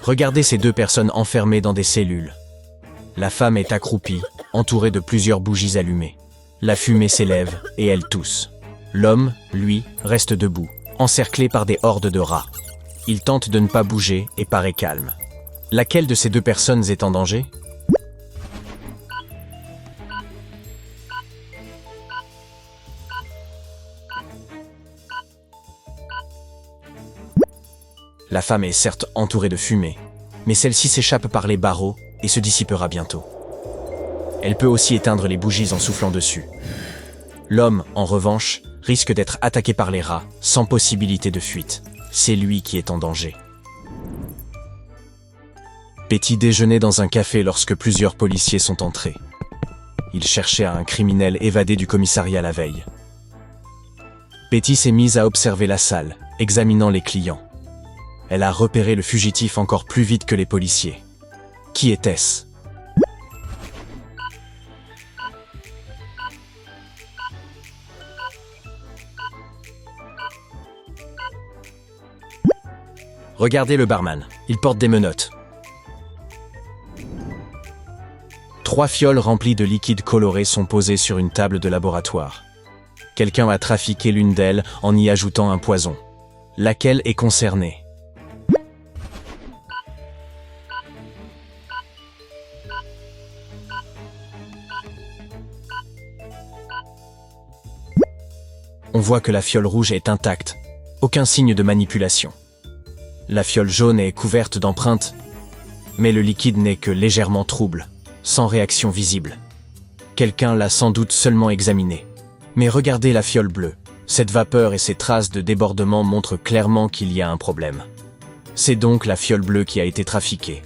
Regardez ces deux personnes enfermées dans des cellules. La femme est accroupie, entourée de plusieurs bougies allumées. La fumée s'élève et elle tousse. L'homme, lui, reste debout, encerclé par des hordes de rats. Il tente de ne pas bouger et paraît calme. Laquelle de ces deux personnes est en danger ? La femme est certes entourée de fumée, mais celle-ci s'échappe par les barreaux et se dissipera bientôt. Elle peut aussi éteindre les bougies en soufflant dessus. L'homme, en revanche, risque d'être attaqué par les rats, sans possibilité de fuite. C'est lui qui est en danger. Petty déjeunait dans un café lorsque plusieurs policiers sont entrés. Ils cherchaient un criminel évadé du commissariat la veille. Petty s'est mise à observer la salle, examinant les clients. Elle a repéré le fugitif encore plus vite que les policiers. Qui était-ce ? Regardez le barman, il porte des menottes. 3 fioles remplies de liquide coloré sont posées sur une table de laboratoire. Quelqu'un a trafiqué l'une d'elles en y ajoutant un poison. Laquelle est concernée ? On voit que la fiole rouge est intacte, aucun signe de manipulation. La fiole jaune est couverte d'empreintes, mais le liquide n'est que légèrement trouble, sans réaction visible. Quelqu'un l'a sans doute seulement examiné. Mais regardez la fiole bleue. Cette vapeur et ces traces de débordement montrent clairement qu'il y a un problème. C'est donc la fiole bleue qui a été trafiquée.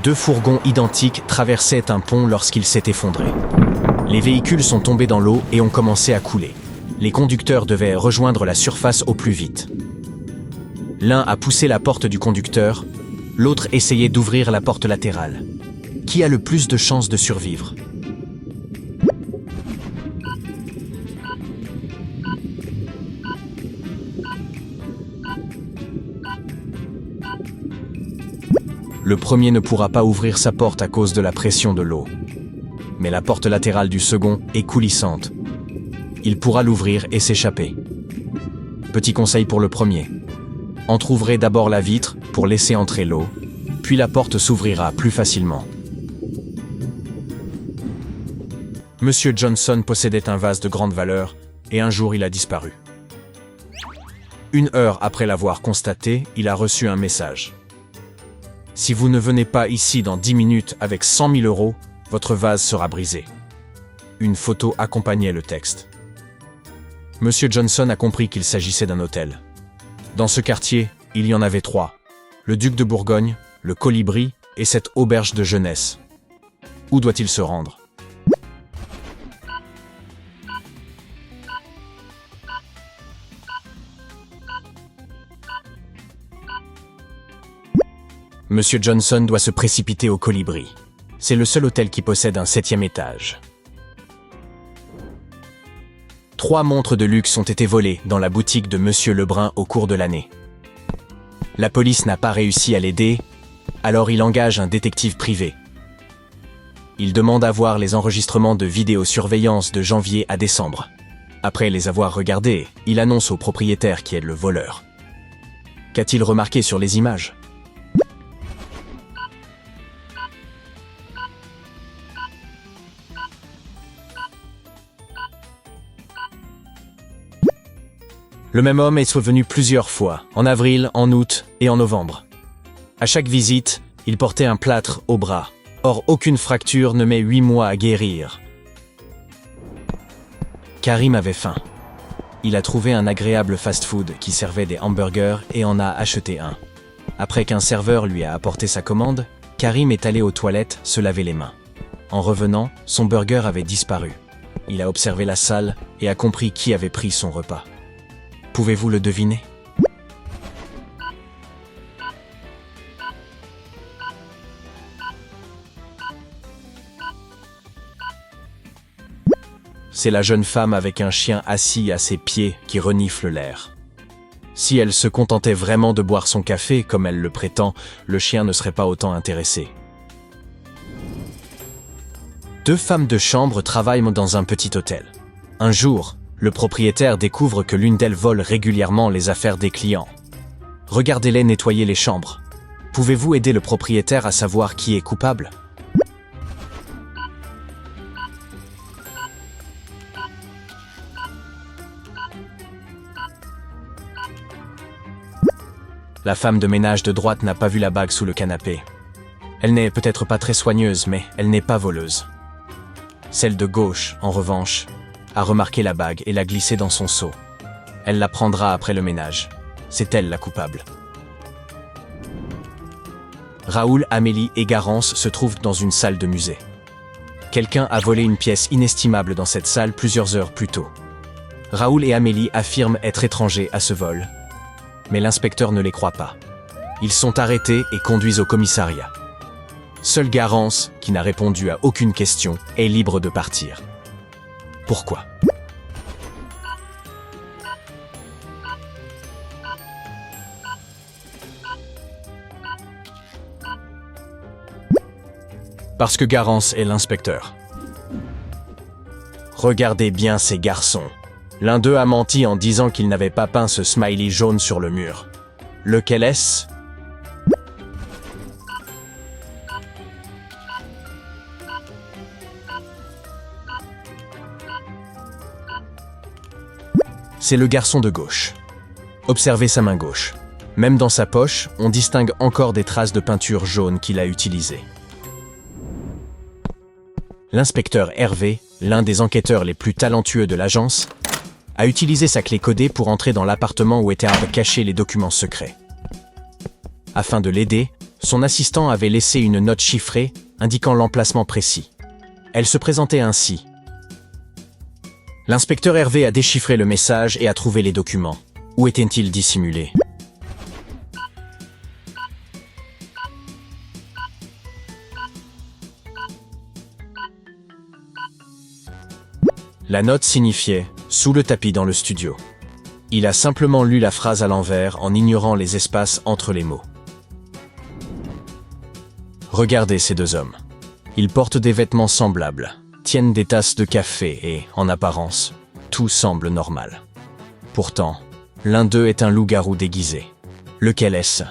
2 fourgons identiques traversaient un pont lorsqu'il s'est effondré. Les véhicules sont tombés dans l'eau et ont commencé à couler. Les conducteurs devaient rejoindre la surface au plus vite. L'un a poussé la porte du conducteur, l'autre essayait d'ouvrir la porte latérale. Qui a le plus de chances de survivre ? Le premier ne pourra pas ouvrir sa porte à cause de la pression de l'eau. Mais la porte latérale du second est coulissante. Il pourra l'ouvrir et s'échapper. Petit conseil pour le premier. Entr'ouvrez d'abord la vitre pour laisser entrer l'eau, puis la porte s'ouvrira plus facilement. Monsieur Johnson possédait un vase de grande valeur et un jour il a disparu. 1 heure après l'avoir constaté, il a reçu un message. Si vous ne venez pas ici dans 10 minutes avec 100 000 €, votre vase sera brisé. Une photo accompagnait le texte. Monsieur Johnson a compris qu'il s'agissait d'un hôtel. Dans ce quartier, il y en avait 3. Le Duc de Bourgogne, le Colibri et cette auberge de jeunesse. Où doit-il se rendre ? Monsieur Johnson doit se précipiter au Colibri. C'est le seul hôtel qui possède un 7e étage. 3 montres de luxe ont été volées dans la boutique de Monsieur Lebrun au cours de l'année. La police n'a pas réussi à l'aider, alors il engage un détective privé. Il demande à voir les enregistrements de vidéosurveillance de janvier à décembre. Après les avoir regardés, il annonce au propriétaire qui est le voleur. Qu'a-t-il remarqué sur les images ? Le même homme est revenu plusieurs fois, en avril, en août et en novembre. À chaque visite, il portait un plâtre au bras. Or, aucune fracture ne met 8 mois à guérir. Karim avait faim. Il a trouvé un agréable fast-food qui servait des hamburgers et en a acheté un. Après qu'un serveur lui a apporté sa commande, Karim est allé aux toilettes se laver les mains. En revenant, son burger avait disparu. Il a observé la salle et a compris qui avait pris son repas. Pouvez-vous le deviner ? C'est la jeune femme avec un chien assis à ses pieds qui renifle l'air. Si elle se contentait vraiment de boire son café, comme elle le prétend, le chien ne serait pas autant intéressé. Deux femmes de chambre travaillent dans un petit hôtel. Un jour, le propriétaire découvre que l'une d'elles vole régulièrement les affaires des clients. Regardez-les nettoyer les chambres. Pouvez-vous aider le propriétaire à savoir qui est coupable ? La femme de ménage de droite n'a pas vu la bague sous le canapé. Elle n'est peut-être pas très soigneuse, mais elle n'est pas voleuse. Celle de gauche, en revanche, a remarqué la bague et l'a glissée dans son seau. Elle la prendra après le ménage. C'est elle la coupable. Raoul, Amélie et Garance se trouvent dans une salle de musée. Quelqu'un a volé une pièce inestimable dans cette salle plusieurs heures plus tôt. Raoul et Amélie affirment être étrangers à ce vol. Mais l'inspecteur ne les croit pas. Ils sont arrêtés et conduits au commissariat. Seule Garance, qui n'a répondu à aucune question, est libre de partir. Pourquoi ? Parce que Garance est l'inspecteur. Regardez bien ces garçons. L'un d'eux a menti en disant qu'il n'avait pas peint ce smiley jaune sur le mur. Lequel est-ce ? C'est le garçon de gauche. Observez sa main gauche. Même dans sa poche, on distingue encore des traces de peinture jaune qu'il a utilisées. L'inspecteur Hervé, l'un des enquêteurs les plus talentueux de l'agence, a utilisé sa clé codée pour entrer dans l'appartement où étaient cachés les documents secrets. Afin de l'aider, son assistant avait laissé une note chiffrée indiquant l'emplacement précis. Elle se présentait ainsi. L'inspecteur Hervé a déchiffré le message et a trouvé les documents. Où étaient-ils dissimulés ? La note signifiait « Sous le tapis dans le studio ». Il a simplement lu la phrase à l'envers en ignorant les espaces entre les mots. Regardez ces deux hommes. Ils portent des vêtements semblables, tiennent des tasses de café et, en apparence, tout semble normal. Pourtant, l'un d'eux est un loup-garou déguisé. Lequel est-ce ?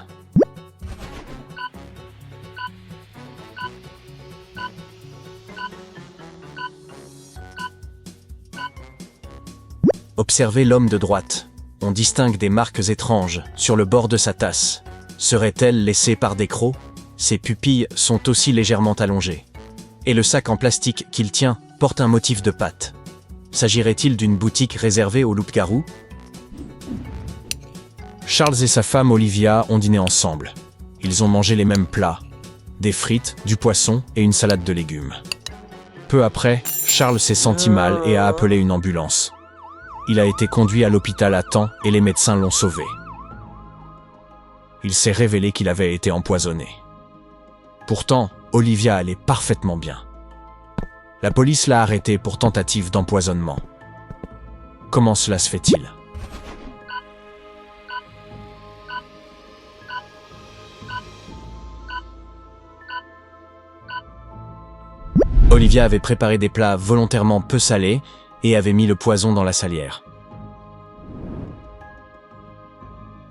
Observez l'homme de droite. On distingue des marques étranges sur le bord de sa tasse. Serait-elle laissée par des crocs ? Ses pupilles sont aussi légèrement allongées. Et le sac en plastique qu'il tient porte un motif de pattes. S'agirait-il d'une boutique réservée aux loups-garous ? Charles et sa femme Olivia ont dîné ensemble. Ils ont mangé les mêmes plats. Des frites, du poisson et une salade de légumes. Peu après, Charles s'est senti mal et a appelé une ambulance. Il a été conduit à l'hôpital à temps et les médecins l'ont sauvé. Il s'est révélé qu'il avait été empoisonné. Pourtant, Olivia allait parfaitement bien. La police l'a arrêté pour tentative d'empoisonnement. Comment cela se fait-il ? Olivia avait préparé des plats volontairement peu salés et avait mis le poison dans la salière.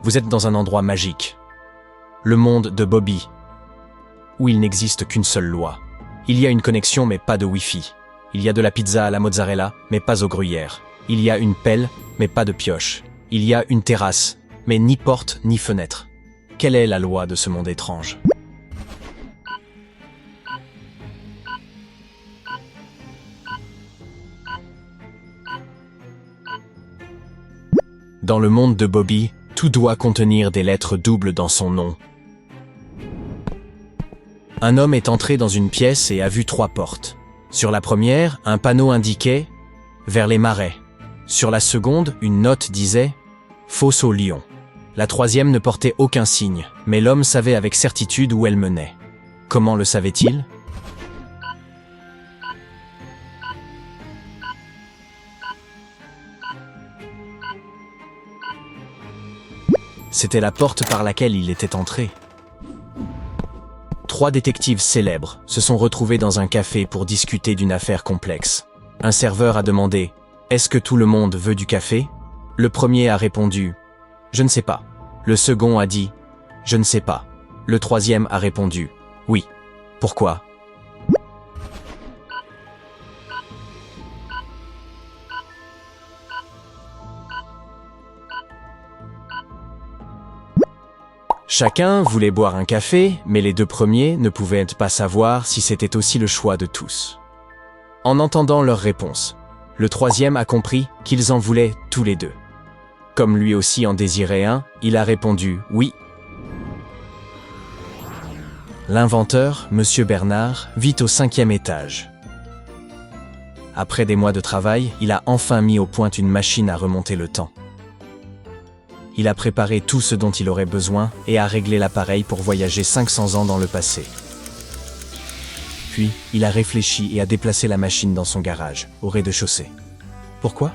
Vous êtes dans un endroit magique. Le monde de Bobby, où il n'existe qu'une seule loi. Il y a une connexion mais pas de Wi-Fi. Il y a de la pizza à la mozzarella mais pas au gruyère. Il y a une pelle mais pas de pioche. Il y a une terrasse mais ni porte ni fenêtre. Quelle est la loi de ce monde étrange ? Dans le monde de Bobby, tout doit contenir des lettres doubles dans son nom. Un homme est entré dans une pièce et a vu 3 portes. Sur la première, un panneau indiquait « Vers les marais ». Sur la seconde, une note disait « Fosse au lion ». La troisième ne portait aucun signe, mais l'homme savait avec certitude où elle menait. Comment le savait-il ? C'était la porte par laquelle il était entré. 3 détectives célèbres se sont retrouvés dans un café pour discuter d'une affaire complexe. Un serveur a demandé « Est-ce que tout le monde veut du café ?» Le premier a répondu « Je ne sais pas ». Le second a dit « Je ne sais pas ». Le troisième a répondu « Oui ». Pourquoi? Chacun voulait boire un café, mais les 2 premiers ne pouvaient pas savoir si c'était aussi le choix de tous. En entendant leur réponse, le troisième a compris qu'ils en voulaient tous les 2. Comme lui aussi en désirait un, il a répondu « oui ». L'inventeur, Monsieur Bernard, vit au 5e étage. Après des mois de travail, il a enfin mis au point une machine à remonter le temps. Il a préparé tout ce dont il aurait besoin et a réglé l'appareil pour voyager 500 ans dans le passé. Puis, il a réfléchi et a déplacé la machine dans son garage, au rez-de-chaussée. Pourquoi?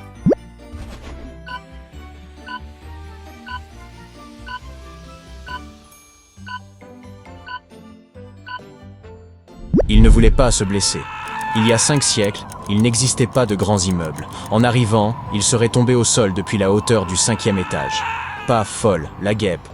Il ne voulait pas se blesser. Il y a 5 siècles, il n'existait pas de grands immeubles. En arrivant, il serait tombé au sol depuis la hauteur du 5e étage. Pas folle, la guêpe,